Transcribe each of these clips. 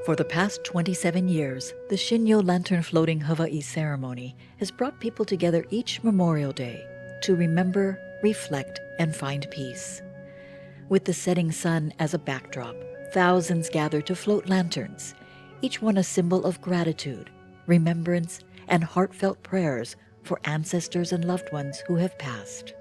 For the past 27 years, the Shinyo Lantern Floating Hawaii ceremony has brought people together each Memorial Day to remember, reflect, and find peace. With the setting sun as a backdrop, thousands gather to float lanterns, each one a symbol of gratitude, remembrance, and heartfelt prayers for ancestors and loved ones who have passed.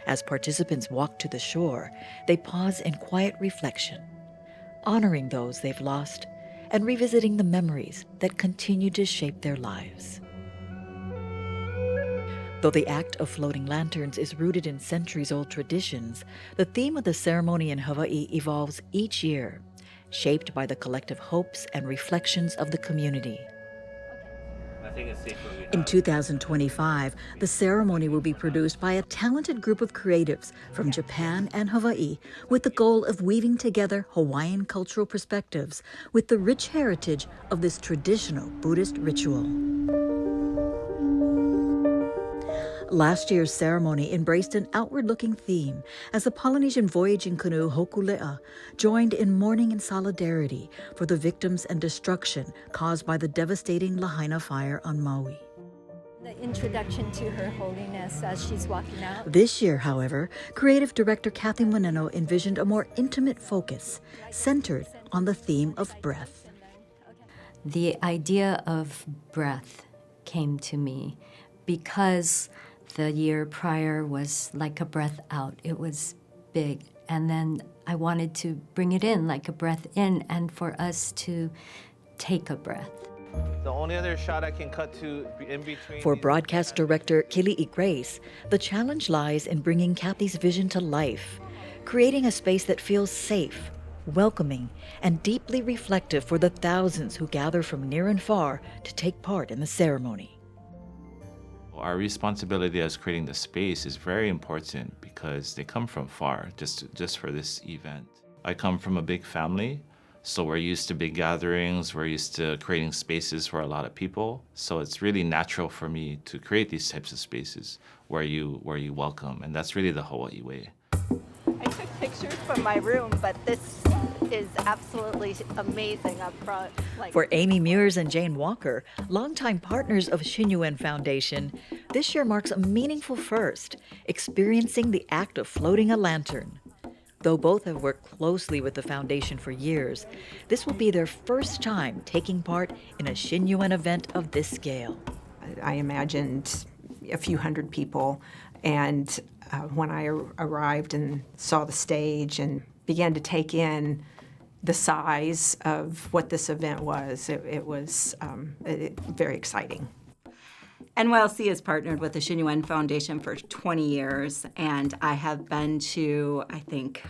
As participants walk to the shore, they pause in quiet reflection, honoring those they've lost and revisiting the memories that continue to shape their lives. Though the act of floating lanterns is rooted in centuries-old traditions, the theme of the ceremony in Hawaii evolves each year, shaped by the collective hopes and reflections of the community. In 2025, the ceremony will be produced by a talented group of creatives from Japan and Hawaii with the goal of weaving together Hawaiian cultural perspectives with the rich heritage of this traditional Buddhist ritual. Last year's ceremony embraced an outward-looking theme as the Polynesian voyaging canoe Hokulea joined in mourning and solidarity for the victims and destruction caused by the devastating Lahaina fire on Maui. The introduction to Her Holiness as she's walking out. This year, however, creative director Kathy Moneno envisioned a more intimate focus centered on the theme of breath. The idea of breath came to me because the year prior was like a breath out. It was big. And then I wanted to bring it in like a breath in and for us to take a breath. The only other shot I can cut to in between... For broadcast director Kili'i Grace, the challenge lies in bringing Kathy's vision to life, creating a space that feels safe, welcoming, and deeply reflective for the thousands who gather from near and far to take part in the ceremony. Our responsibility as creating the space is very important because they come from far just for this event. I come from a big family, so we're used to big gatherings, we're used to creating spaces for a lot of people. So it's really natural for me to create these types of spaces where you welcome, and that's really the Hawaii way. I took pictures from my room, but this is absolutely amazing up front. For Amy Muirs and Jane Walker, longtime partners of Shinnyo-en Foundation, this year marks a meaningful first, experiencing the act of floating a lantern. Though both have worked closely with the foundation for years, this will be their first time taking part in a Shinnyo-en event of this scale. I imagined a few hundred people, and when I arrived and saw the stage and began to take in the size of what this event was, it was very exciting. NYLC has partnered with the Shinnyo-en Foundation for 20 years, and I have been to, I think,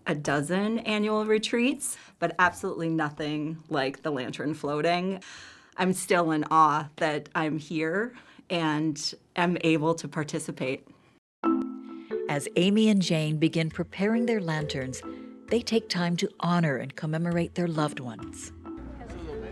a dozen annual retreats, but absolutely nothing like the lantern floating. I'm still in awe that I'm here and am able to participate. As Amy and Jane begin preparing their lanterns, they take time to honor and commemorate their loved ones.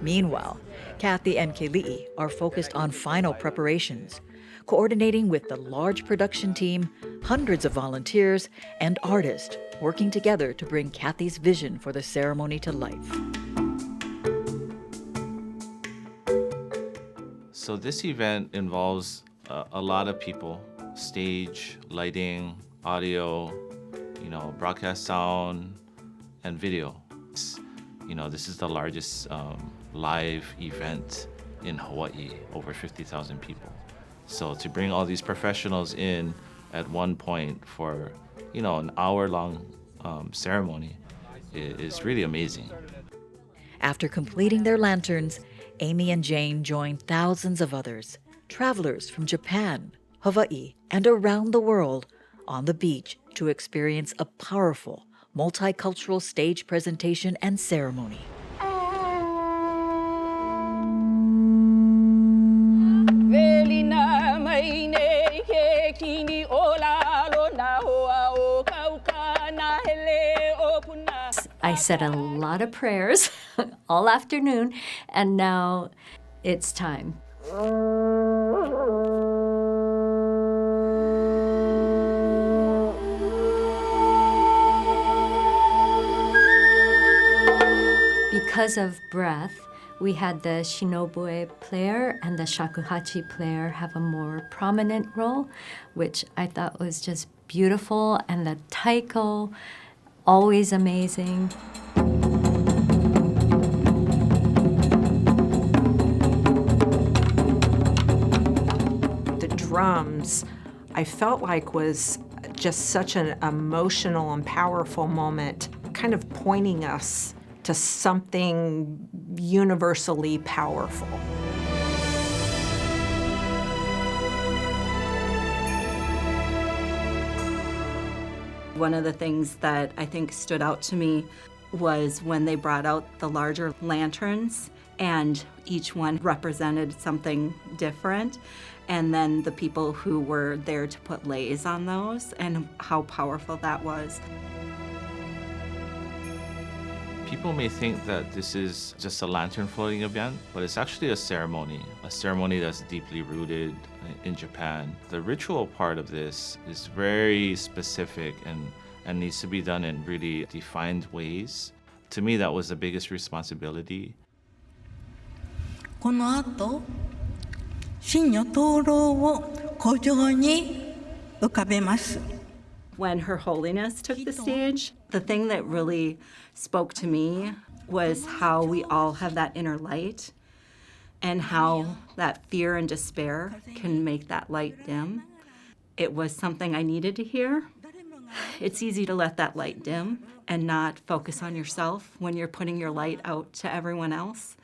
Meanwhile, Kathy and Kili'i are focused on final preparations, coordinating with the large production team, hundreds of volunteers, and artists working together to bring Kathy's vision for the ceremony to life. So this event involves a lot of people, stage, lighting, audio, broadcast sound, and video. This is the largest live event in Hawaii, over 50,000 people. So to bring all these professionals in at one point for, an hour-long ceremony is really amazing. After completing their lanterns, Amy and Jane joined thousands of others, travelers from Japan, Hawaii, and around the world on the beach to experience a powerful, multicultural stage presentation and ceremony. I said a lot of prayers all afternoon, and now it's time. because of breath, we had the shinobu player and the shakuhachi player have a more prominent role, which I thought was just beautiful, and the taiko, always amazing. The drums, I felt like was just such an emotional and powerful moment, kind of pointing us to something universally powerful. One of the things that I think stood out to me was when they brought out the larger lanterns, and each one represented something different, and then the people who were there to put leis on those and how powerful that was. People may think that this is just a lantern floating event, but it's actually a ceremony that's deeply rooted in Japan. The ritual part of this is very specific and needs to be done in really defined ways. To me, that was the biggest responsibility. この後、真如灯籠を湖上に浮かべます。 When Her Holiness took the stage, the thing that really spoke to me was how we all have that inner light and how that fear and despair can make that light dim. It was something I needed to hear. It's easy to let that light dim and not focus on yourself when you're putting your light out to everyone else.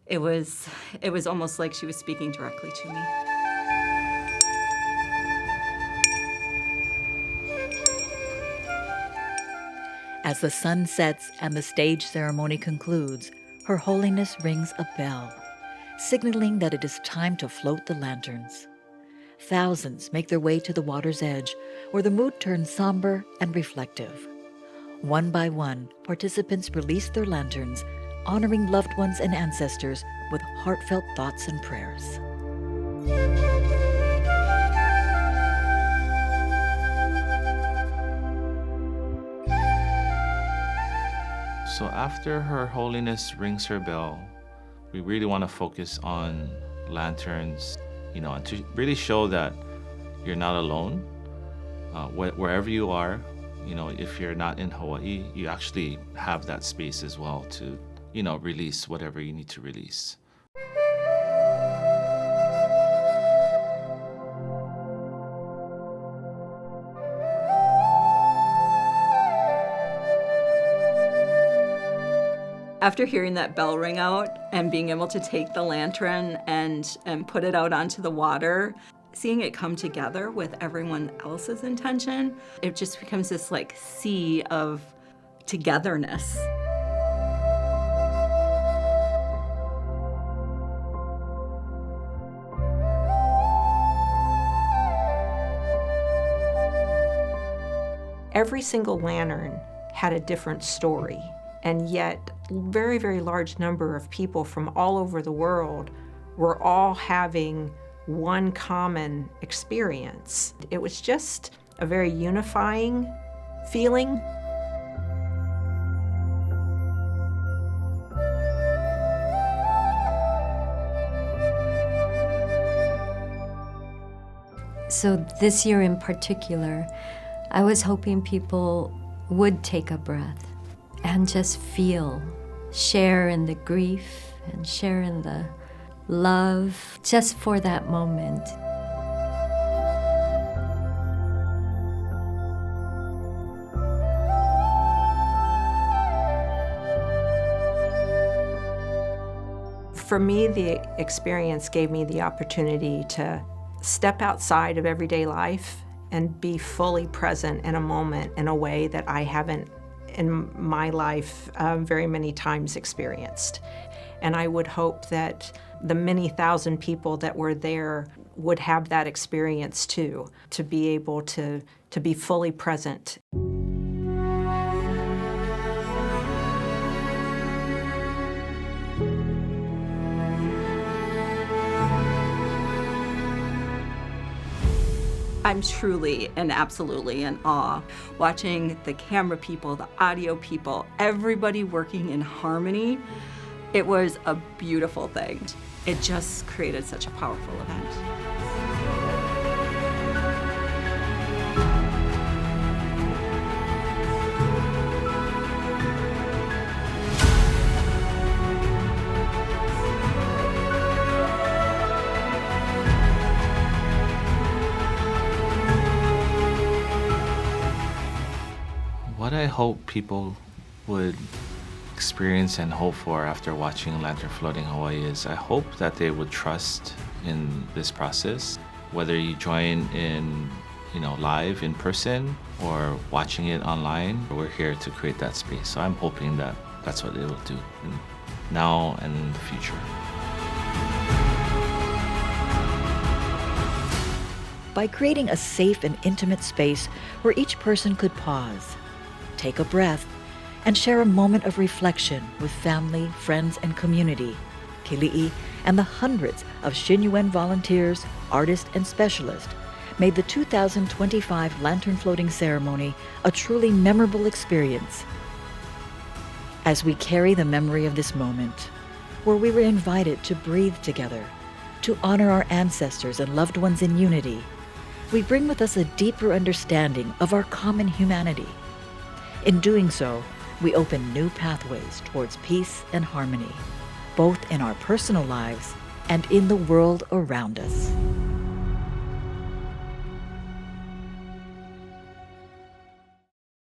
It was almost like she was speaking directly to me. As the sun sets and the stage ceremony concludes, Her Holiness rings a bell, signaling that it is time to float the lanterns. Thousands make their way to the water's edge, where the mood turns somber and reflective. One by one, participants release their lanterns, honoring loved ones and ancestors with heartfelt thoughts and prayers. So after Her Holiness rings her bell, we really want to focus on lanterns, and to really show that you're not alone. Wherever you are, if you're not in Hawaii, you actually have that space as well to, release whatever you need to release. After hearing that bell ring out and being able to take the lantern and put it out onto the water, seeing it come together with everyone else's intention, it just becomes this sea of togetherness. Every single lantern had a different story, and yet very, very large number of people from all over the world were all having one common experience. It was just a very unifying feeling. So this year in particular, I was hoping people would take a breath and just feel, share in the grief and share in the love just for that moment. For me, the experience gave me the opportunity to step outside of everyday life and be fully present in a moment in a way that I haven't in my life very many times experienced. And I would hope that the many thousand people that were there would have that experience too, to be able to be fully present. I'm truly and absolutely in awe watching the camera people, the audio people, everybody working in harmony. It was a beautiful thing. It just created such a powerful event. What I hope people would experience and hope for after watching Lantern Floating Hawaii is I hope that they would trust in this process. Whether you join in, live in person or watching it online, we're here to create that space. So I'm hoping that that's what it will do now and in the future. By creating a safe and intimate space where each person could pause, take a breath, and share a moment of reflection with family, friends, and community, Kili'i and the hundreds of Shinnyo-en volunteers, artists, and specialists made the 2025 Lantern Floating Ceremony a truly memorable experience. As we carry the memory of this moment, where we were invited to breathe together, to honor our ancestors and loved ones in unity, we bring with us a deeper understanding of our common humanity. In doing so, we open new pathways towards peace and harmony, both in our personal lives and in the world around us.